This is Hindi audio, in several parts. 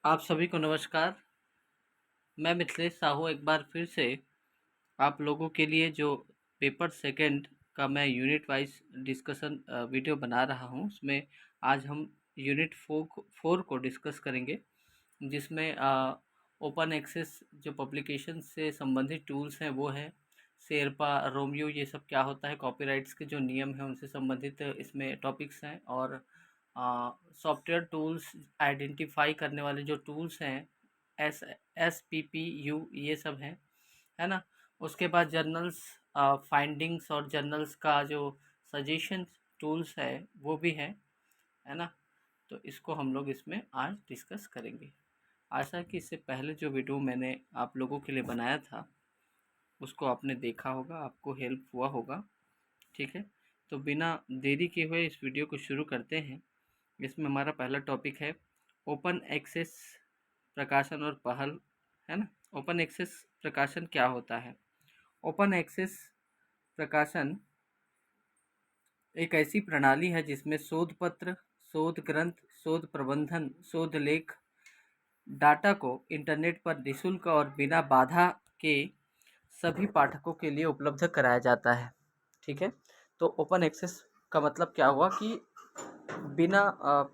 आप सभी को नमस्कार। मैं मिथिलेश साहू एक बार फिर से आप लोगों के लिए जो पेपर सेकंड का मैं यूनिट वाइज डिस्कशन वीडियो बना रहा हूँ, उसमें आज हम यूनिट 4 को डिस्कस करेंगे, जिसमें ओपन एक्सेस जो पब्लिकेशन से संबंधित टूल्स हैं वो है शेरपा, रोमियो, ये सब क्या होता है, कॉपीराइट्स के जो नियम हैं उनसे संबंधित इसमें टॉपिक्स हैं, और सॉफ्टवेयर टूल्स आइडेंटिफाई करने वाले जो टूल्स हैं एस SPPU, ये सब हैं, है ना। उसके बाद जर्नल्स फाइंडिंग्स और जर्नल्स का जो सजेशन टूल्स है वो भी है ना। तो इसको हम लोग इसमें आज डिस्कस करेंगे। आशा है कि इससे पहले जो वीडियो मैंने आप लोगों के लिए बनाया था उसको आपने देखा होगा, आपको हेल्प हुआ होगा। ठीक है, तो बिना देरी किए हुए इस वीडियो को शुरू करते हैं। इसमें हमारा पहला टॉपिक है ओपन एक्सेस प्रकाशन और पहल, है ना। ओपन एक्सेस प्रकाशन क्या होता है? ओपन एक्सेस प्रकाशन एक ऐसी प्रणाली है जिसमें शोध पत्र, शोध ग्रंथ, शोध प्रबंधन, शोध लेख, डाटा को इंटरनेट पर निःशुल्क और बिना बाधा के सभी पाठकों के लिए उपलब्ध कराया जाता है। ठीक है, तो ओपन एक्सेस का मतलब क्या हुआ कि बिना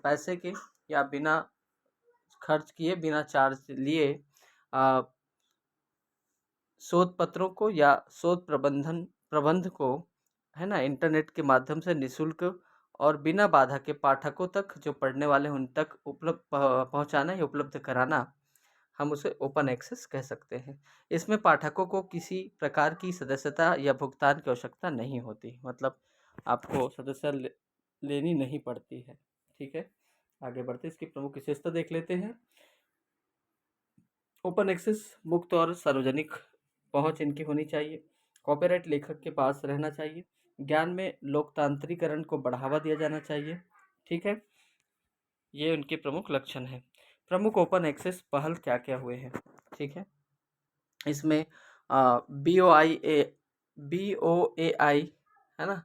पैसे के या बिना खर्च किए, बिना चार्ज लिए शोध पत्रों को या शोध प्रबंध को, है ना, इंटरनेट के माध्यम से निःशुल्क और बिना बाधा के पाठकों तक, जो पढ़ने वाले हैं उन तक उपलब्ध पहुंचाना या उपलब्ध कराना, हम उसे ओपन एक्सेस कह सकते हैं। इसमें पाठकों को किसी प्रकार की सदस्यता या भुगतान की आवश्यकता नहीं होती, मतलब आपको लेनी नहीं पड़ती है। ठीक है, आगे बढ़ते इसकी प्रमुख विशेषता देख लेते हैं। ओपन एक्सेस मुक्त और सार्वजनिक पहुंच इनकी होनी चाहिए। कॉपीराइट लेखक के पास रहना चाहिए। ज्ञान में लोकतांत्रिकरण को बढ़ावा दिया जाना चाहिए। ठीक है, ये उनके प्रमुख लक्षण हैं। प्रमुख ओपन एक्सेस पहल क्या क्या हुए हैं? ठीक है, इसमें BOAI, है ना,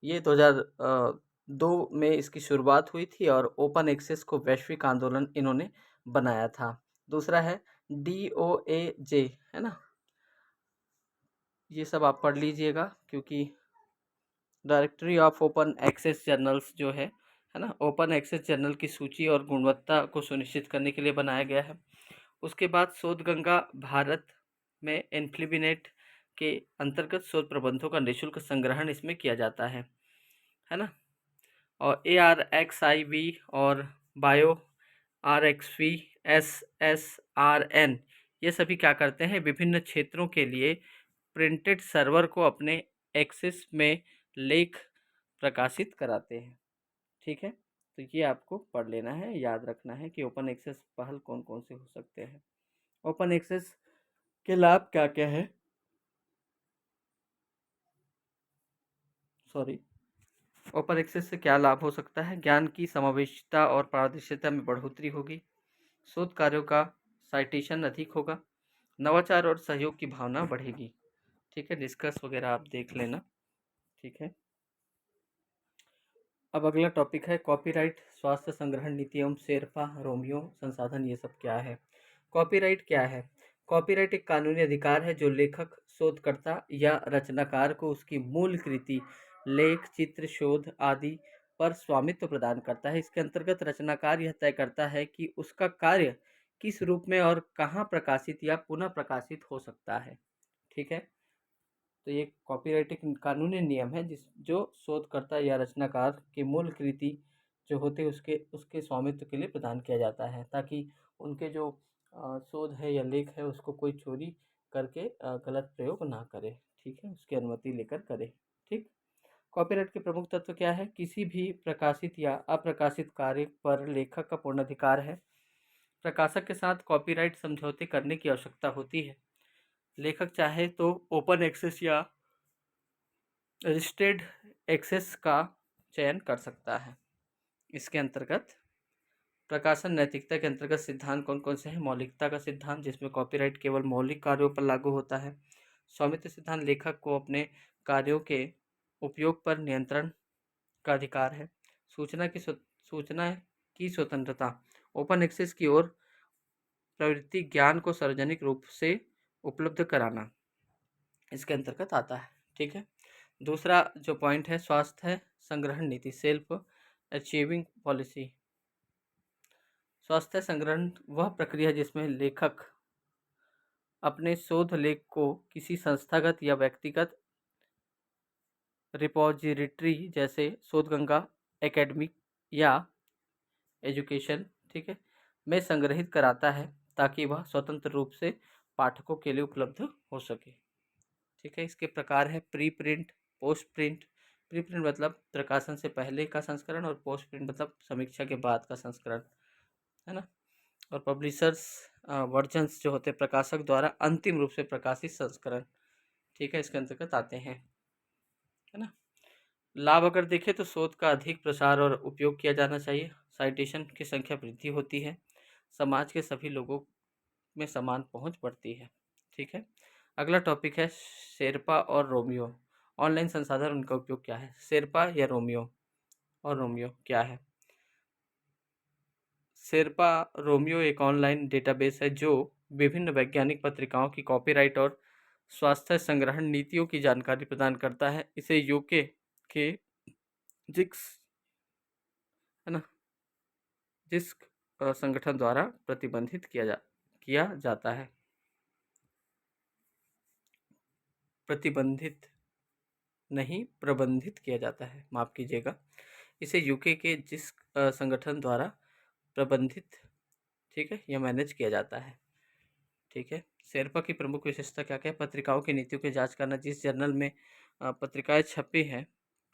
ये 2002 में इसकी शुरुआत हुई थी और ओपन एक्सेस को वैश्विक आंदोलन इन्होंने बनाया था। दूसरा है DOAJ, है ना, ये सब आप पढ़ लीजिएगा क्योंकि directory of open access journals जो है ना, ओपन एक्सेस जर्नल की सूची और गुणवत्ता को सुनिश्चित करने के लिए बनाया गया है। उसके बाद शोध गंगा भारत में इन्फ्लिबिनेट के अंतर्गत शोध प्रबंधों का निःशुल्क संग्रहण इसमें किया जाता है ना। और ARXIV और बायो RXV, SSRN, ये सभी क्या करते हैं, विभिन्न क्षेत्रों के लिए प्रिंटेड सर्वर को अपने एक्सेस में लेख प्रकाशित कराते हैं। ठीक है, तो ये आपको पढ़ लेना है, याद रखना है कि ओपन एक्सेस पहल कौन कौन से हो सकते हैं, ओपन एक्सेस के लाभ क्या क्या है। सॉरी, ओपन एक्सेस से क्या लाभ हो सकता है? ज्ञान की समावेशिता और पारदर्शिता में बढ़ोतरी होगी। शोध कार्यों का साइटेशन अधिक होगा। नवाचार और सहयोग की भावना बढ़ेगी। ठीक है, डिस्कस वगैरह आप देख लेना। ठीक है, अब अगला टॉपिक है कॉपीराइट, स्वास्थ्य संग्रहण नीति एवं शेरपा, रोमियो संसाधन, ये सब क्या है? कॉपीराइट क्या है? कॉपीराइट एक कानूनी अधिकार है जो लेखक, शोधकर्ता या रचनाकार को उसकी मूल कृति, लेख, चित्र, शोध आदि पर स्वामित्व प्रदान करता है। इसके अंतर्गत रचनाकार यह तय करता है कि उसका कार्य किस रूप में और कहाँ प्रकाशित या पुनः प्रकाशित हो सकता है। ठीक है, तो ये कॉपीराइट एक कानूनी नियम है जो शोधकर्ता या रचनाकार की मूल कृति जो होते हैं उसके उसके स्वामित्व के लिए प्रदान किया जाता है, ताकि उनके जो शोध है या लेख है उसको कोई चोरी करके गलत प्रयोग ना करे। ठीक है, उसकी अनुमति लेकर करे। ठीक, कॉपीराइट के प्रमुख तत्व क्या है? किसी भी प्रकाशित या अप्रकाशित कार्य पर लेखक का पूर्ण अधिकार है। प्रकाशक के साथ कॉपीराइट समझौते करने की आवश्यकता होती है। लेखक चाहे तो ओपन एक्सेस या रजिस्टर्ड एक्सेस का चयन कर सकता है। इसके अंतर्गत प्रकाशन नैतिकता के अंतर्गत सिद्धांत कौन कौन से हैं? मौलिकता का सिद्धांत, जिसमें कॉपीराइट केवल मौलिक कार्यों पर लागू होता है। स्वामित्व सिद्धांत, लेखक को अपने कार्यों के उपयोग पर नियंत्रण का अधिकार है। सूचना की स्वतंत्रता, ओपन एक्सेस की ओर प्रवृत्ति ज्ञान को सार्वजनिक रूप से उपलब्ध कराना इसके अंतर्गत आता है। ठीक है। दूसरा जो पॉइंट है, स्वास्थ्य संग्रहण नीति, सेल्फ अचीविंग पॉलिसी। स्वास्थ्य संग्रहण वह प्रक्रिया जिसमें लेखक अपने शोध लेख को किसी संस्थागत या व्यक्तिगत रिपोजिटरी जैसे शोधगंगा, एकेडमिक या एजुकेशन, ठीक है, में संग्रहित कराता है ताकि वह स्वतंत्र रूप से पाठकों के लिए उपलब्ध हो सके। ठीक है। इसके प्रकार है pre print, post print. Pre print मतलब प्रकाशन से पहले का संस्करण और पोस्ट प्रिंट मतलब समीक्षा के बाद का संस्करण, है ना। और पब्लिशर्स वर्जन्स जो होते हैं प्रकाशक द्वारा अंतिम रूप से प्रकाशित संस्करण, ठीक है, इसके अंतर्गत आते हैं, है ना। लाभ अगर देखें तो शोध का अधिक प्रसार और उपयोग किया जाना चाहिए, साइटेशन की संख्या वृद्धि होती है, समाज के सभी लोगों में समान पहुंच बढ़ती है। ठीक है। अगला टॉपिक है शेरपा और रोमियो, ऑनलाइन संसाधन उनका उपयोग क्या है। शेरपा या रोमियो, और रोमियो क्या है। शेरपा रोमियो एक ऑनलाइन डेटाबेस है जो विभिन्न वैज्ञानिक पत्रिकाओं की कॉपीराइट और स्वास्थ्य संग्रहण नीतियों की जानकारी प्रदान करता है। इसे यूके के जिक्स, है ना, जिस्क संगठन द्वारा प्रतिबंधित किया जाता है। प्रतिबंधित नहीं, प्रबंधित किया जाता है, माफ कीजिएगा। इसे यूके के जिस्क संगठन द्वारा प्रबंधित, ठीक है, या मैनेज किया जाता है। ठीक है। शेरपा की प्रमुख विशेषता क्या क्या है। पत्रिकाओं की नीतियों की जांच करना, जिस जर्नल में पत्रिकाएं छपी हैं,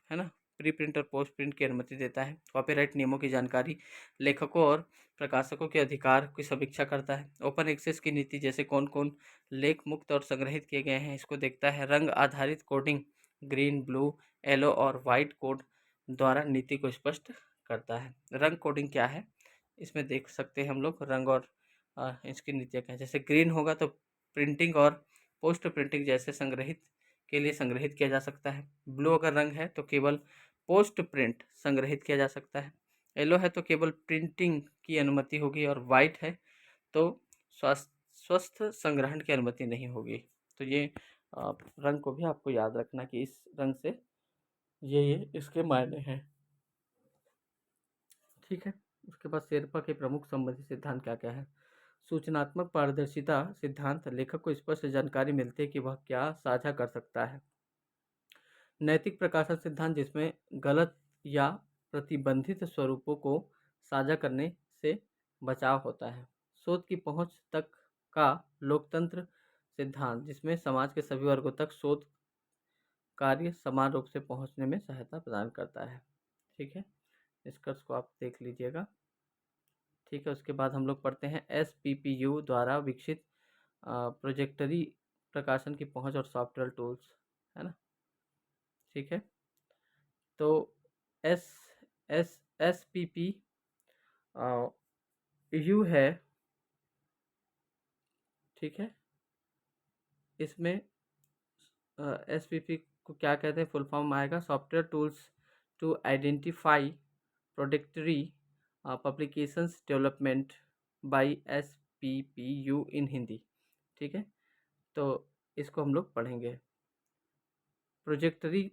है ना, प्री प्रिंट और पोस्ट प्रिंट की अनुमति देता है। कॉपीराइट नियमों की जानकारी, लेखकों और प्रकाशकों के अधिकार की समीक्षा करता है। ओपन एक्सेस की नीति, जैसे कौन कौन लेख मुक्त और संग्रहित किए गए हैं, इसको देखता है। रंग आधारित कोडिंग, ग्रीन, ब्लू, येलो और वाइट कोड द्वारा नीति को स्पष्ट करता है। रंग कोडिंग क्या है, इसमें देख सकते हैं हम लोग रंग और इसकी नीतियाँ क्या है। जैसे ग्रीन होगा तो प्रिंटिंग और पोस्ट प्रिंटिंग जैसे संग्रहित के लिए संग्रहित किया जा सकता है। ब्लू अगर रंग है तो केवल पोस्ट प्रिंट संग्रहित किया जा सकता है। येलो है तो केवल प्रिंटिंग की अनुमति होगी, और वाइट है तो स्वस्थ संग्रहण की अनुमति नहीं होगी। तो ये रंग को भी आपको याद रखना कि इस रंग से ये इसके मायने हैं। ठीक है। उसके बाद शेरपा के प्रमुख संबंधी सिद्धांत क्या क्या है। सूचनात्मक पारदर्शिता सिद्धांत, लेखक को स्पष्ट जानकारी मिलती है कि वह क्या साझा कर सकता है। नैतिक प्रकाशन सिद्धांत, जिसमें गलत या प्रतिबंधित स्वरूपों को साझा करने से बचाव होता है। शोध की पहुंच तक का लोकतंत्र सिद्धांत, जिसमें समाज के सभी वर्गों तक शोध कार्य समान रूप से पहुंचने में सहायता प्रदान करता है। ठीक है। निष्कर्ष को आप देख लीजिएगा। ठीक है। उसके बाद हम लोग पढ़ते हैं SPPU द्वारा विकसित प्रोजेक्टरी प्रकाशन की पहुंच और सॉफ्टवेयर टूल्स, है ना। ठीक है। तो एस SPP यू है, ठीक है। इसमें SPP को क्या कहते हैं, फुल फॉर्म आएगा software tools to identify predatory publications development by SPPU in Hindi. ठीक है। तो इसको हम लोग पढ़ेंगे। प्रोजेक्टरी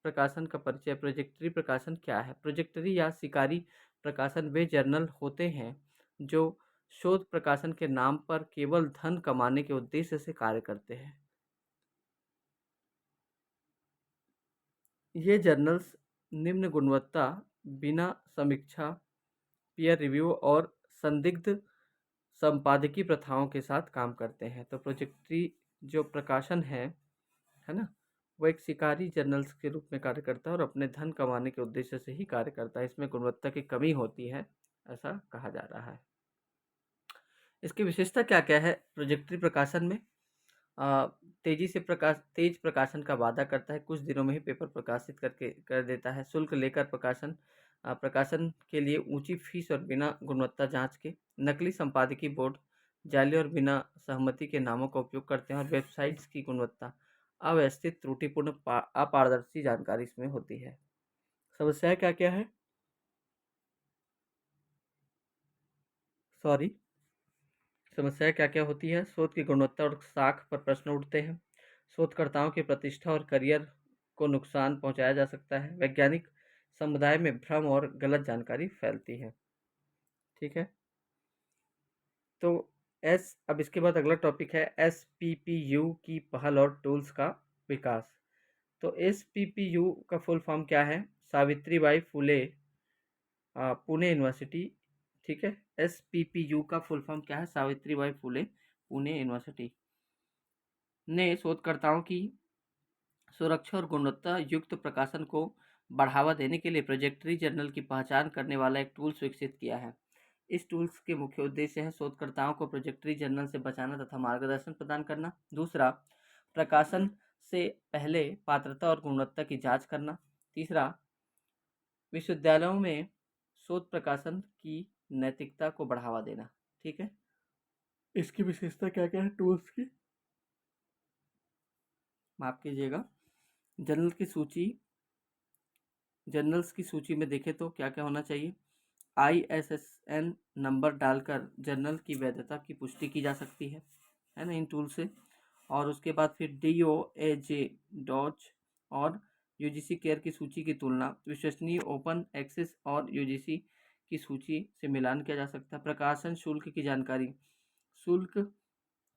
प्रकाशन का परिचय। प्रोजेक्टरी प्रकाशन क्या है। प्रोजेक्टरी या शिकारी प्रकाशन वे जर्नल होते हैं जो शोध प्रकाशन के नाम पर केवल धन कमाने के उद्देश्य से कार्य करते हैं। ये जर्नल्स निम्न गुणवत्ता, बिना समीक्षा, पीयर रिव्यू और संदिग्ध संपादकीय प्रथाओं के साथ काम करते हैं। तो प्रोजेक्टरी जो प्रकाशन है ना, वो एक शिकारी जर्नल्स के रूप में कार्य करता है और अपने धन कमाने के उद्देश्य से ही कार्य करता है। इसमें गुणवत्ता की कमी होती है, ऐसा कहा जा रहा है। इसकी विशेषता क्या क्या है। प्रोजेक्टरी प्रकाशन में तेज प्रकाशन का वादा करता है, कुछ दिनों में ही पेपर प्रकाशित करके कर देता है। शुल्क लेकर प्रकाशन के लिए ऊंची फीस और बिना गुणवत्ता जांच के। नकली संपादकीय बोर्ड जाली और बिना सहमति के नामों का उपयोग करते हैं, और वेबसाइट्स की गुणवत्ता अव्यवस्थित, त्रुटिपूर्ण, अपारदर्शी जानकारी इसमें होती है। समस्याएं क्या क्या है, सॉरी, समस्याएं क्या क्या होती है? शोध की गुणवत्ता और साख पर प्रश्न उठते हैं। शोधकर्ताओं की प्रतिष्ठा और करियर को नुकसान पहुंचाया जा सकता है। वैज्ञानिक समुदाय में भ्रम और गलत जानकारी फैलती है। ठीक है, तो अब इसके बाद अगला टॉपिक है SPPU की पहल और टूल्स का विकास। तो SPPU का फुल फॉर्म क्या है? Savitri by Phule Pune university. ठीक है, SPPU का फुल फॉर्म क्या है? सावित्री बाई फुले पुणे यूनिवर्सिटी ने शोधकर्ताओं की सुरक्षा और गुणवत्ता युक्त प्रकाशन को बढ़ावा देने के लिए प्रोजेक्टरी जर्नल की पहचान करने वाला एक टूल्स विकसित किया है। इस टूल्स के मुख्य उद्देश्य है शोधकर्ताओं को प्रोजेक्टरी जर्नल से बचाना तथा मार्गदर्शन प्रदान करना। दूसरा, प्रकाशन से पहले पात्रता और गुणवत्ता की जांच करना। तीसरा, विश्वविद्यालयों में शोध प्रकाशन की नैतिकता को बढ़ावा देना। ठीक है, इसकी विशेषता क्या क्या है टूल्स की? माफ कीजिएगा। जर्नल की सूची जर्नल्स की सूची में देखें तो क्या क्या होना चाहिए? ISSN नंबर डालकर जर्नल की वैधता की पुष्टि की जा सकती है ना, इन टूल से। और उसके बाद फिर DOAJ डॉज और UGC केयर की सूची की तुलना विश्वसनीय ओपन एक्सेस और UGC की सूची से मिलान किया जा सकता है। प्रकाशन शुल्क की जानकारी, शुल्क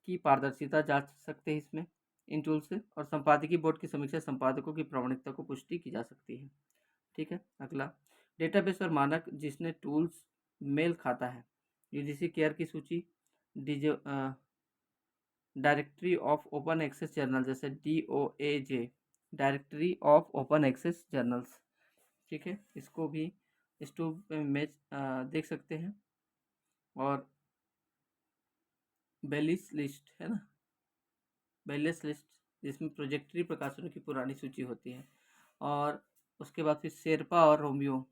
की पारदर्शिता जांच सकते हैं इसमें, इन टूल से। और संपादकीय बोर्ड की समीक्षा संपादकों की प्रामाणिकता को पुष्टि की जा सकती है। ठीक है, अगला डेटाबेस और मानक जिसने टूल्स मेल खाता है। UGC केयर की सूची, डिजो directory of open access journal जैसे DOAJ directory of open access journals. ठीक है, इसको भी इस टूल में देख सकते हैं। और बेलिस लिस्ट है ना, बेलिस लिस्ट जिसमें प्रोजेक्टरी प्रकाशनों की पुरानी सूची होती है। और उसके बाद फिर शेरपा और रोमियो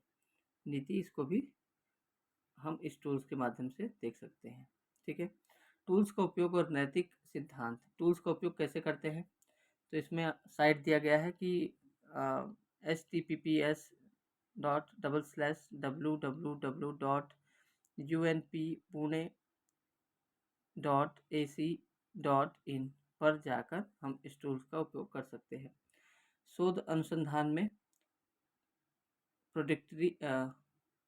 नीति, इसको भी हम इस टूल्स के माध्यम से देख सकते हैं। ठीक है, टूल्स का उपयोग और नैतिक सिद्धांत। टूल्स का उपयोग कैसे करते हैं? तो इसमें साइट दिया गया है कि https://www.unppune.ac.in पर जाकर हम इस टूल्स का उपयोग कर सकते हैं। शोध अनुसंधान में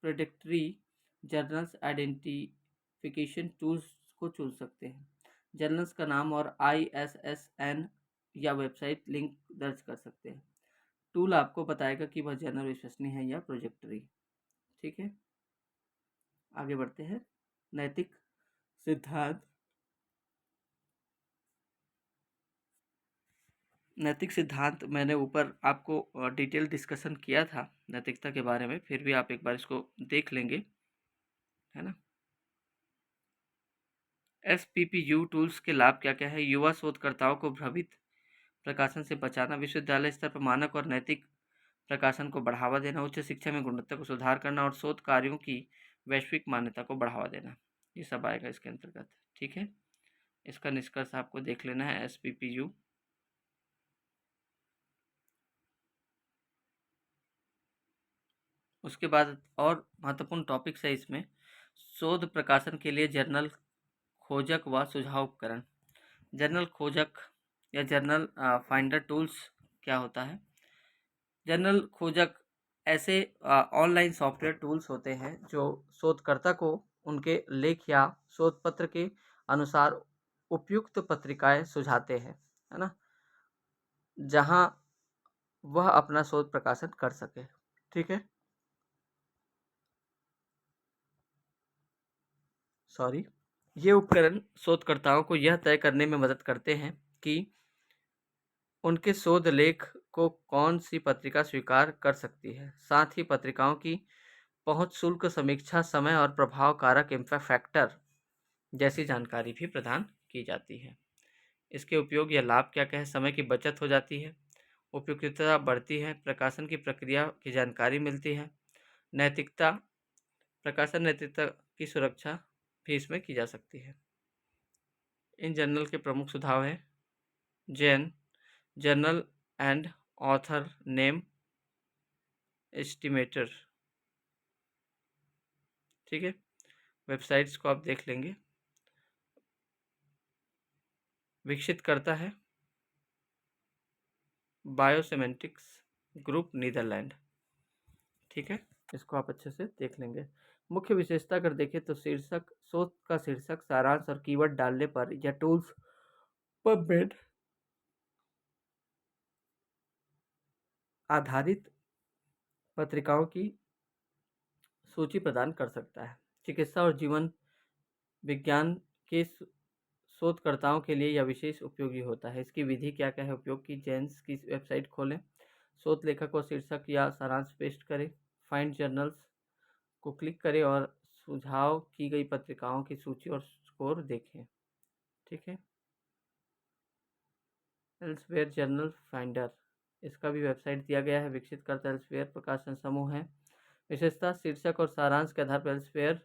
प्रोडक्टरी जर्नल्स आइडेंटिफिकेशन टूल्स को चुन सकते हैं। जर्नल्स का नाम और ISSN या वेबसाइट लिंक दर्ज कर सकते हैं। टूल आपको बताएगा कि वह जर्नल विश्वसनीय है या प्रोजेक्टरी। ठीक है, आगे बढ़ते हैं। नैतिक सिद्धांत। नैतिक सिद्धांत मैंने ऊपर आपको डिटेल डिस्कशन किया था नैतिकता के बारे में, फिर भी आप एक बार इसको देख लेंगे, है ना। SPPU टूल्स के लाभ क्या क्या है? युवा शोधकर्ताओं को भ्रमित प्रकाशन से बचाना, विश्वविद्यालय स्तर पर मानक और नैतिक प्रकाशन को बढ़ावा देना, उच्च शिक्षा में गुणवत्ता को सुधार करना और शोध कार्यों की वैश्विक मान्यता को बढ़ावा देना, ये सब आएगा इसके अंतर्गत। ठीक है, इसका निष्कर्ष आपको देख लेना है SPPU। उसके बाद और महत्वपूर्ण टॉपिक्स है इसमें। शोध प्रकाशन के लिए जर्नल खोजक व सुझाव उपकरण। जर्नल खोजक या जर्नल फाइंडर टूल्स क्या होता है? जर्नल खोजक ऐसे ऑनलाइन सॉफ्टवेयर टूल्स होते हैं जो शोधकर्ता को उनके लेख या शोध पत्र के अनुसार उपयुक्त पत्रिकाएं सुझाते हैं, है ना, जहां वह अपना शोध प्रकाशन कर सके। ठीक है, सॉरी। ये उपकरण शोधकर्ताओं को यह तय करने में मदद करते हैं कि उनके शोध लेख को कौन सी पत्रिका स्वीकार कर सकती है। साथ ही पत्रिकाओं की पहुंच, शुल्क, समीक्षा, समय और प्रभाव कारक इम्पैक्ट फैक्टर जैसी जानकारी भी प्रदान की जाती है। इसके उपयोग या लाभ क्या क्या है? समय की बचत हो जाती है, उपयुक्तता बढ़ती है, प्रकाशन की प्रक्रिया की जानकारी मिलती है, नैतिकता, प्रकाशन नैतिकता की सुरक्षा भी इसमें की जा सकती है। इन जर्नल के प्रमुख सुझाव हैं: Jain journal and author name estimator. ठीक है, वेबसाइट्स को आप देख लेंगे। विकसित करता है बायोसेमेंटिक्स ग्रुप नीदरलैंड। ठीक है, इसको आप अच्छे से देख लेंगे। मुख्य विशेषता अगर देखें तो शीर्षक, शोध का शीर्षक, सारांश और कीवर्ड डालने पर या टूल्स पबमेड आधारित पत्रिकाओं की सूची प्रदान कर सकता है। चिकित्सा और जीवन विज्ञान के शोधकर्ताओं के लिए यह विशेष उपयोगी होता है। इसकी विधि क्या क्या है उपयोग की? जेन्स की वेबसाइट खोलें, शोध लेखक को शीर्षक या सारांश पेस्ट करें, फाइंड जर्नल्स को क्लिक करें और सुझाव की गई पत्रिकाओं की सूची और स्कोर देखें। ठीक है, एल्सवेयर जर्नल फाइंडर, इसका भी वेबसाइट दिया गया है। विकसित करता एल्सवेयर प्रकाशन समूह है। विशेषता, शीर्षक और सारांश के आधार पर एल्सवेयर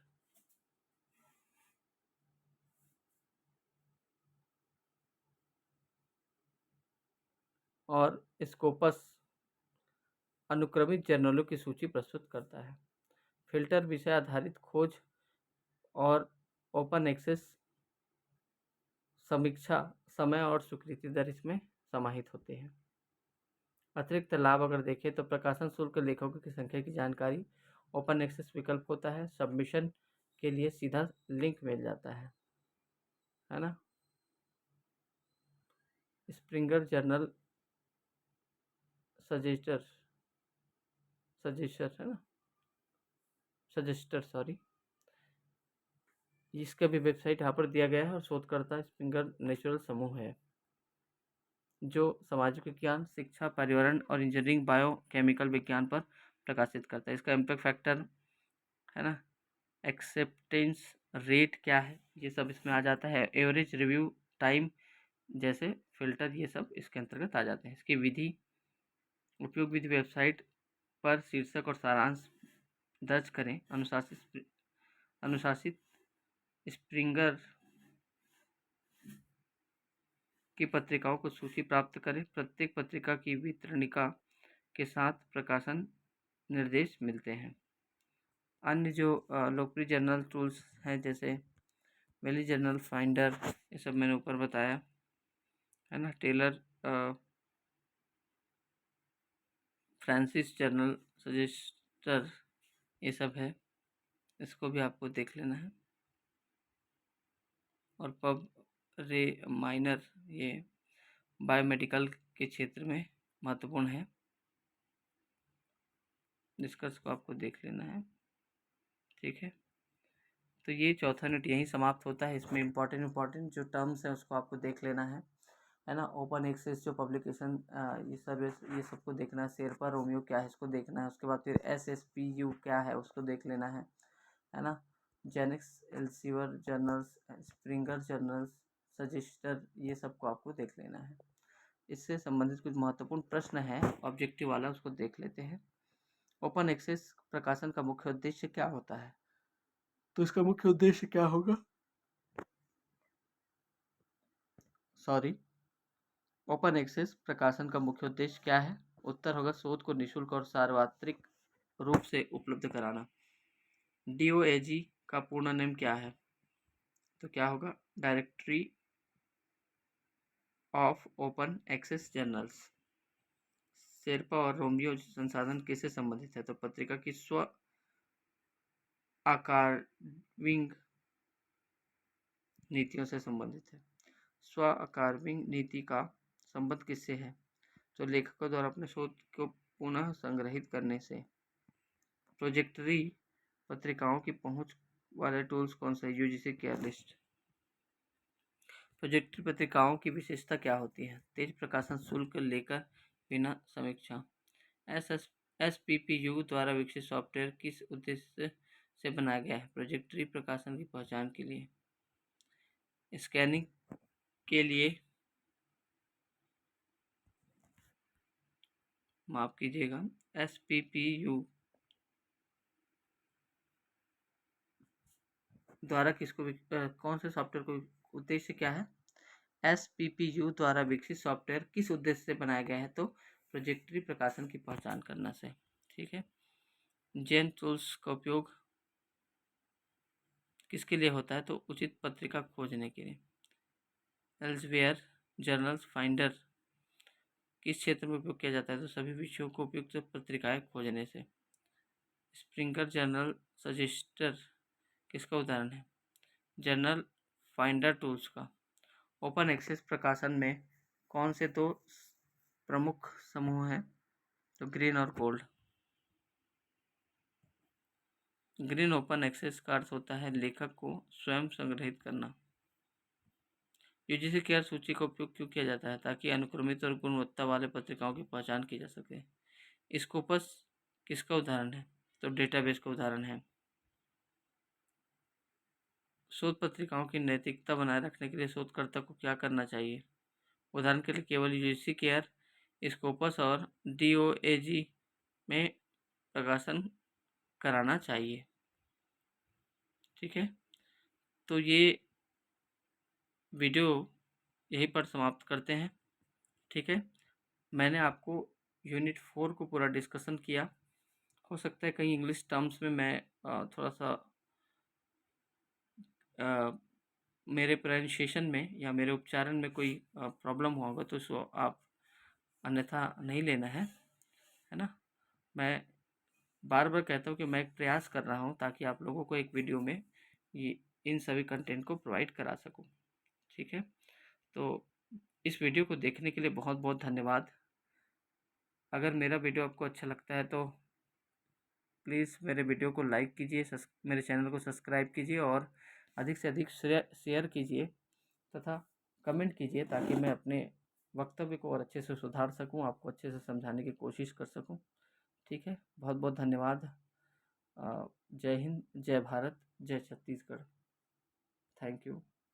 और स्कोपस अनुक्रमित जर्नलों की सूची प्रस्तुत करता है। फिल्टर, विषय आधारित खोज और ओपन एक्सेस समीक्षा समय और स्वीकृति दर इसमें समाहित होते हैं। अतिरिक्त लाभ अगर देखें तो प्रकाशन शुल्क, लेखकों की संख्या की जानकारी, ओपन एक्सेस विकल्प होता है, सबमिशन के लिए सीधा लिंक मिल जाता है ना। स्प्रिंगर जर्नल सजेस्टर है ना, सजेस्टर सॉरी, इसका भी वेबसाइट यहाँ पर दिया गया है। और शोधकर्ता स्प्रिंगर नेचुरल समूह है जो सामाजिक विज्ञान, शिक्षा, पर्यावरण और इंजीनियरिंग बायोकेमिकल विज्ञान पर प्रकाशित करता है। इसका इम्पैक्ट फैक्टर है ना, एक्सेप्टेंस रेट क्या है, ये सब इसमें आ जाता है। एवरेज रिव्यू टाइम जैसे फिल्टर, ये सब इसके अंतर्गत आ जाते हैं। इसकी विधि, उपयोग विधि, वेबसाइट पर शीर्षक और सारांश दर्ज करें, अनुशासित स्प्रिंगर की पत्रिकाओं को सूची प्राप्त करें, प्रत्येक पत्रिका की वितरणिका के साथ प्रकाशन निर्देश मिलते हैं। अन्य जो लोकप्रिय जर्नल टूल्स हैं जैसे वेली जर्नल फाइंडर, ये सब मैंने ऊपर बताया है ना। टेलर फ्रांसिस जर्नल सजेस्टर, ये सब है, इसको भी आपको देख लेना है। और पब रे माइनर, ये बायोमेडिकल के क्षेत्र में महत्वपूर्ण है, निष्कर्ष को आपको देख लेना है। ठीक है, तो ये चौथा यूनिट यहीं समाप्त होता है। इसमें इम्पॉर्टेंट जो टर्म्स हैं उसको आपको देख लेना है ना। ओपन एक्सेस जो पब्लिकेशन, ये सर्विस, ये सबको देखना है। शेरपा रोमियो क्या है इसको देखना है। उसके बाद फिर SSPU क्या है उसको देख लेना है ना। जेनिक्स, एल्सीवर जर्नल्स, स्प्रिंगर जर्नल्स, सजेस्टर, ये सबको आपको देख लेना है। इससे संबंधित कुछ महत्वपूर्ण प्रश्न है ऑब्जेक्टिव वाला, उसको देख लेते हैं। ओपन एक्सेस प्रकाशन का मुख्य उद्देश्य क्या होता है? तो इसका मुख्य उद्देश्य क्या होगा? सॉरी, ओपन एक्सेस प्रकाशन का मुख्य उद्देश्य क्या है? उत्तर होगा शोध को निःशुल्क और सार्वत्रिक रूप से उपलब्ध कराना। DOAG का पूर्ण नाम क्या है? तो क्या होगा? Directory of open access journals. Sherpa और रोमियो संसाधन किससे संबंधित है? तो पत्रिका की स्व आर्काइविंग नीतियों से संबंधित है। स्व आर्काइविंग नीति का संबंध किससे है? तो लेखकों द्वारा अपने शोध को पुनः संग्रहित करने से। प्रोजेक्टरी पत्रिकाओं की पहुंच वाले टूल्स कौन से? UGC care list. प्रोजेक्टरी पत्रिकाओं की विशेषता क्या होती है? तेज प्रकाशन शुल्क लेकर बिना समीक्षा। SPPU द्वारा विकसित सॉफ्टवेयर किस उद्देश्य से बनाया गया है? प्रोजेक्टरी प्रकाशन की पहचान के लिए, स्कैनिंग के लिए, माफ कीजिएगा, SPPU द्वारा किसको कौन से सॉफ्टवेयर को उद्देश्य क्या है? SPPU द्वारा विकसित सॉफ्टवेयर किस उद्देश्य से बनाया गया है? तो प्रोजेक्टरी प्रकाशन की पहचान करना से। ठीक है, जेन टूल्स का उपयोग किसके लिए होता है? तो उचित पत्रिका खोजने के लिए। एल्सवेयर जर्नल्स फाइंडर किस क्षेत्र में उपयोग किया जाता है? तो सभी विषयों को उपयुक्त पत्रिकाएं खोजने से। स्प्रिंगर जर्नल सजेस्टर किसका उदाहरण है? जर्नल फाइंडर टूल्स का। ओपन एक्सेस प्रकाशन में कौन से दो प्रमुख समूह हैं? तो ग्रीन और गोल्ड। ग्रीन ओपन एक्सेस का अर्थ होता है लेखक को स्वयं संग्रहित करना। यूजीसी केयर सूची का उपयोग क्यों किया जाता है? ताकि अनुक्रमित और गुणवत्ता वाले पत्रिकाओं की पहचान की जा सके। स्कोपस किसका उदाहरण है? तो डेटाबेस का उदाहरण है। शोध पत्रिकाओं की नैतिकता बनाए रखने के लिए शोधकर्ता को क्या करना चाहिए? उदाहरण के लिए केवल यूजीसी केयर, स्कोपस और डीओएजी में प्रकाशन कराना चाहिए। ठीक है, तो ये वीडियो यहीं पर समाप्त करते हैं। ठीक है, मैंने आपको यूनिट 4 को पूरा डिस्कशन किया। हो सकता है कहीं इंग्लिश टर्म्स में मैं थोड़ा सा मेरे प्रोनाउंसिएशन में या मेरे उच्चारण में कोई प्रॉब्लम हुआ होगा तो उसको आप अन्यथा नहीं लेना है ना। मैं बार बार कहता हूँ कि मैं एक प्रयास कर रहा हूँ ताकि आप लोगों को एक वीडियो में ये इन सभी कंटेंट को प्रोवाइड करा सकूँ। ठीक है, तो इस वीडियो को देखने के लिए बहुत बहुत धन्यवाद। अगर मेरा वीडियो आपको अच्छा लगता है तो प्लीज़ मेरे वीडियो को लाइक कीजिए, मेरे चैनल को सब्सक्राइब कीजिए और अधिक से अधिक शेयर कीजिए तथा कमेंट कीजिए ताकि मैं अपने वक्तव्य को और अच्छे से सुधार सकूं, आपको अच्छे से समझाने की कोशिश कर सकूं। ठीक है, बहुत बहुत धन्यवाद। जय हिंद, जय भारत, जय छत्तीसगढ़। Thank you.